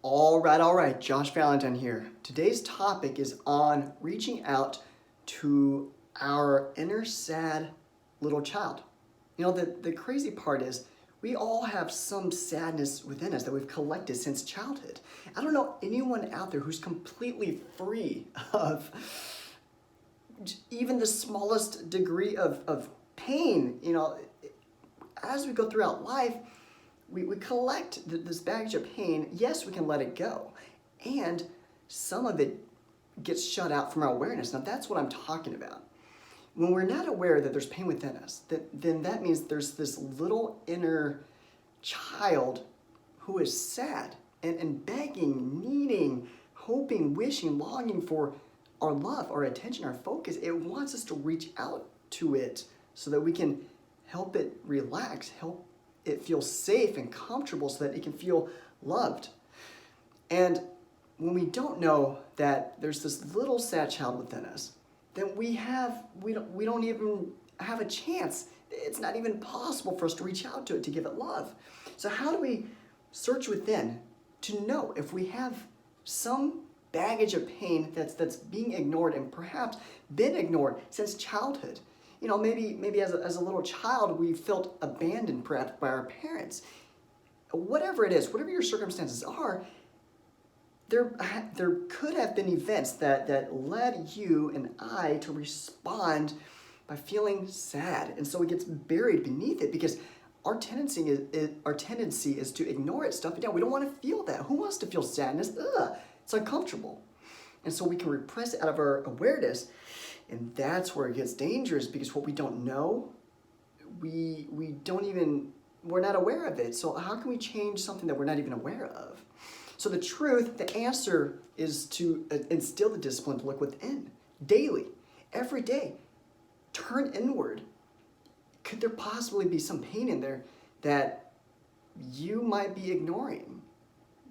All right, Josh Valentine here. Today's topic is on reaching out to our inner sad little child. You know, the crazy part is we all have some sadness within us that we've collected since childhood. I don't know anyone out there who's completely free of even the smallest degree of pain. You know, as we go throughout life, we collect this baggage of pain. Yes, we can let it go. And some of it gets shut out from our awareness. Now, that's what I'm talking about. When we're not aware that there's pain within us, then that means there's this little inner child who is sad and begging, needing, hoping, wishing, longing for our love, our attention, our focus. It wants us to reach out to it so that we can help it relax, help it feel safe and comfortable so that it can feel loved. And when we don't know that there's this little sad child within us, then we don't even have a chance. It's not even possible for us to reach out to it, to give it love. So how do we search within to know if we have some baggage of pain that's being ignored and perhaps been ignored since childhood? You know, maybe as a little child, we felt abandoned perhaps by our parents. Whatever it is, whatever your circumstances are, there could have been events that led you and I to respond by feeling sad. And so it gets buried beneath it because our tendency is to ignore it, stuff it down. We don't want to feel that. Who wants to feel sadness? Ugh, it's uncomfortable. And so we can repress it out of our awareness. And that's where it gets dangerous because what we don't know, we're not aware of it. So how can we change something that we're not even aware of? So the answer is to instill the discipline to look within daily, every day. Turn inward. Could there possibly be some pain in there that you might be ignoring?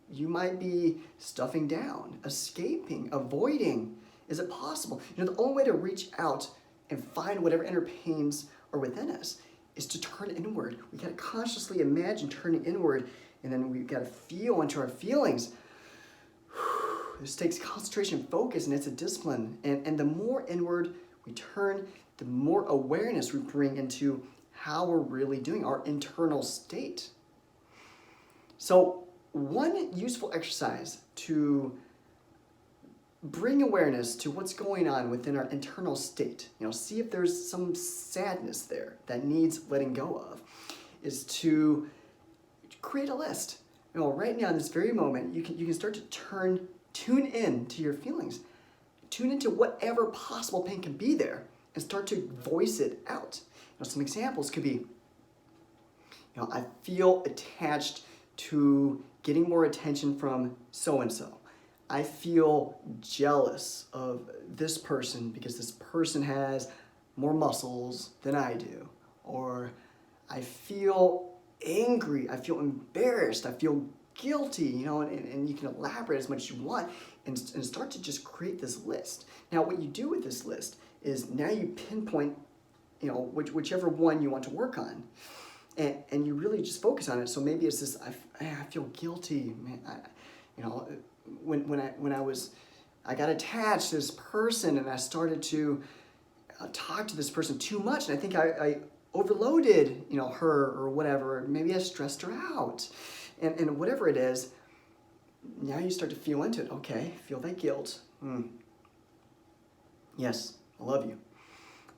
You might be stuffing down, escaping, avoiding. Is it possible? You know, the only way to reach out and find whatever inner pains are within us is to turn inward. We got to consciously imagine turning inward, and then we've got to feel into our feelings. This takes concentration and focus, and it's a discipline. And the more inward we turn, the more awareness we bring into how we're really doing, our internal state. So one useful exercise to bring awareness to what's going on within our internal state, you know, see if there's some sadness there that needs letting go of, is to create a list. You know, right now in this very moment, you can start to tune in to your feelings, tune into whatever possible pain can be there, and start to voice it out. You know, some examples could be, you know, I feel attached to getting more attention from so-and-so. I feel jealous of this person because this person has more muscles than I do. Or I feel angry, I feel embarrassed, I feel guilty, you know, and you can elaborate as much as you want and start to just create this list. Now, what you do with this list is now you pinpoint, you know, whichever one you want to work on. And you really just focus on it. So maybe it's this, I feel guilty, man, you know, when I got attached to this person and I started to talk to this person too much, and I think I overloaded, you know, her or whatever. Maybe I stressed her out, and whatever it is. Now you start to feel into it. Okay, feel that guilt. Yes, I love you.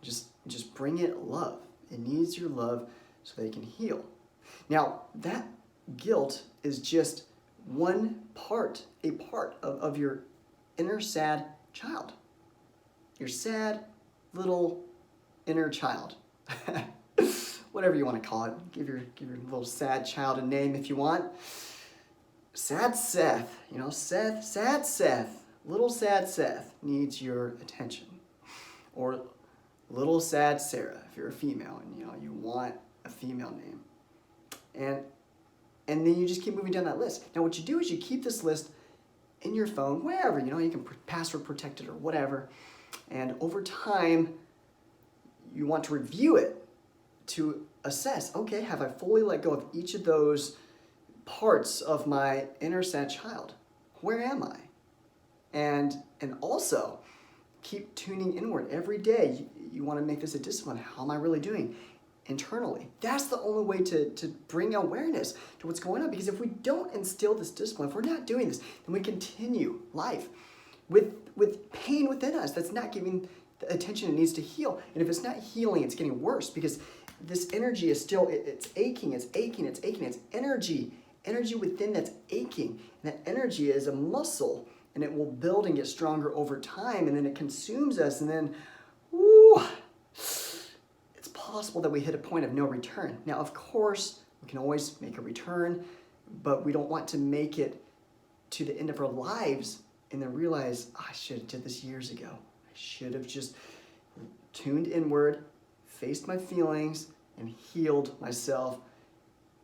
Just bring it love. It needs your love so that it can heal. Now that guilt is just a part of your inner sad child. Your sad little inner child. Whatever you want to call it. Give your little sad child a name if you want. Sad Seth, you know, sad Seth, little sad Seth needs your attention. Or little sad Sarah if you're a female and you know you want a female name. And then you just keep moving down that list. Now what you do is you keep this list in your phone, wherever, you know, you can password protect it or whatever. And over time, you want to review it to assess, okay, have I fully let go of each of those parts of my inner sad child? Where am I? And also, keep tuning inward every day. You want to make this a discipline. How am I really doing internally? That's the only way to bring awareness to what's going on. Because if we don't instill this discipline, if we're not doing this, then we continue life with pain within us that's not giving the attention it needs to heal. And if it's not healing, it's getting worse, because this energy is still, it's aching. It's energy within that's aching. And that energy is a muscle, and it will build and get stronger over time, and then it consumes us, and then, it's possible that we hit a point of no return. Now, of course, we can always make a return, but we don't want to make it to the end of our lives and then realize, I should have did this years ago. I should have just tuned inward, faced my feelings, and healed myself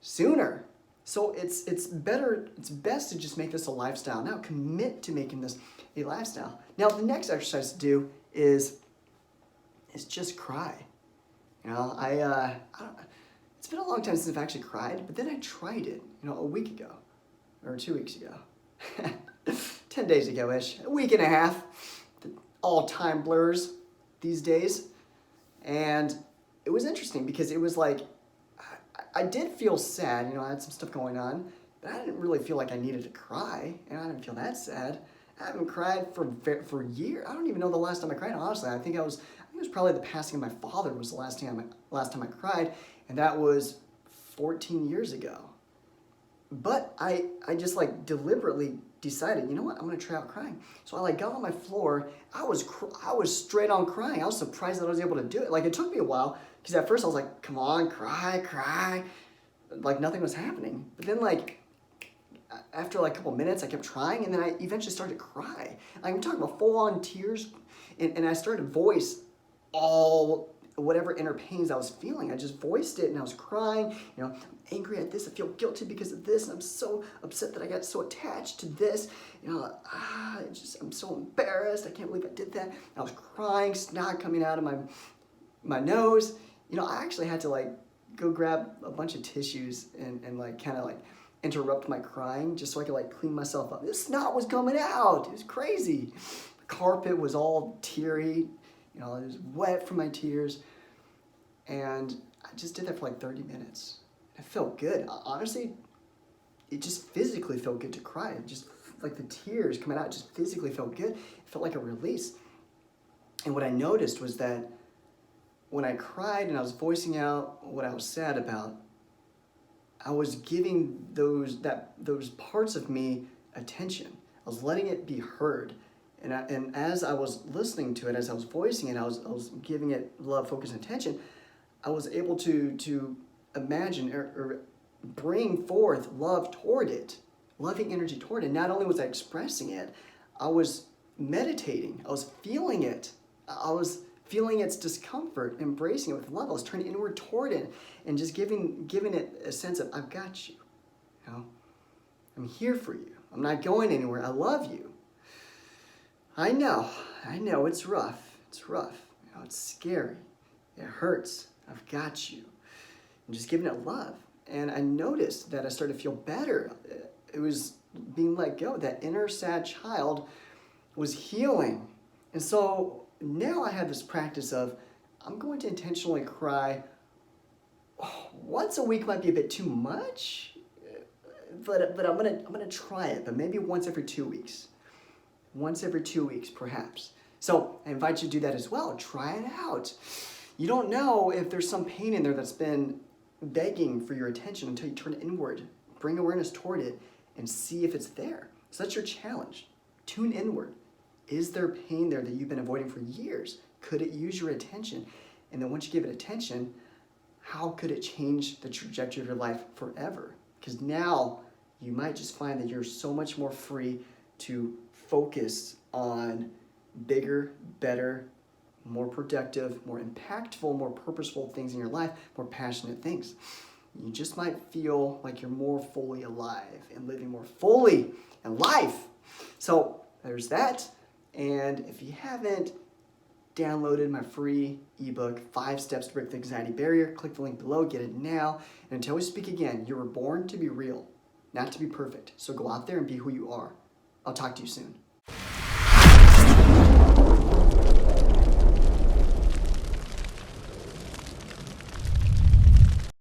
sooner. So it's best to just make this a lifestyle. Now commit to making this a lifestyle. Now the next exercise to do is just cry. You know, it's been a long time since I've actually cried, but then I tried it, a week ago, or 2 weeks ago, 10 days ago-ish, a week and a half. All time blurs these days. And it was interesting because it was like, I did feel sad, I had some stuff going on, but I didn't really feel like I needed to cry, and I didn't feel that sad. I haven't cried for years. I don't even know the last time I cried, honestly. I think it was probably the passing of my father was the last time I cried, and that was 14 years ago. But I just deliberately decided, you know what, I'm gonna try out crying. So I got on my floor. I was straight on crying. I was surprised that I was able to do it. It took me a while, because at first I was like, come on, cry. Nothing was happening. But then after a couple minutes, I kept trying, and then I eventually started to cry. I'm talking about full-on tears, and I started to voice all whatever inner pains I was feeling. I just voiced it, and I was crying. I'm angry at this. I feel guilty because of this, and I'm so upset that I got so attached to this. I'm so embarrassed. I can't believe I did that. I was crying, snot coming out of my nose. I actually had to go grab a bunch of tissues and kind of interrupt my crying just so I could clean myself up. This snot was coming out. It was crazy. The carpet was all teary. It was wet from my tears. And I just did that for 30 minutes. It felt good. Honestly, it just physically felt good to cry. It just the tears coming out just physically felt good. It felt like a release. And what I noticed was that when I cried and I was voicing out what I was sad about, I was giving those parts of me attention. I was letting it be heard. And as I was listening to it, as I was voicing it, I was giving it love, focus, and attention. I was able to imagine or bring forth love toward it, loving energy toward it. Not only was I expressing it, I was meditating. I was feeling it. I was feeling its discomfort, embracing it with love. I was turning inward toward it and just giving it a sense of, I've got you. I'm here for you. I'm not going anywhere. I love you. I know, it's rough. It's scary. It hurts. I've got you. I'm just giving it love. And I noticed that I started to feel better. It was being let go. That inner sad child was healing. And so now I have this practice of, I'm going to intentionally cry. Once a week might be a bit too much, but I'm gonna try it. But maybe once every 2 weeks. Once every 2 weeks, perhaps. So I invite you to do that as well. Try it out. You don't know if there's some pain in there that's been begging for your attention until you turn inward. Bring awareness toward it and see if it's there. So that's your challenge. Tune inward. Is there pain there that you've been avoiding for years? Could it use your attention? And then once you give it attention, how could it change the trajectory of your life forever? Because now you might just find that you're so much more free to focus on bigger, better, more productive, more impactful, more purposeful things in your life, more passionate things. You just might feel like you're more fully alive and living more fully in life. So there's that. And if you haven't downloaded my free ebook, 5 Steps to Break the Anxiety Barrier, click the link below, get it now. And until we speak again, you were born to be real, not to be perfect. So go out there and be who you are. I'll talk to you soon.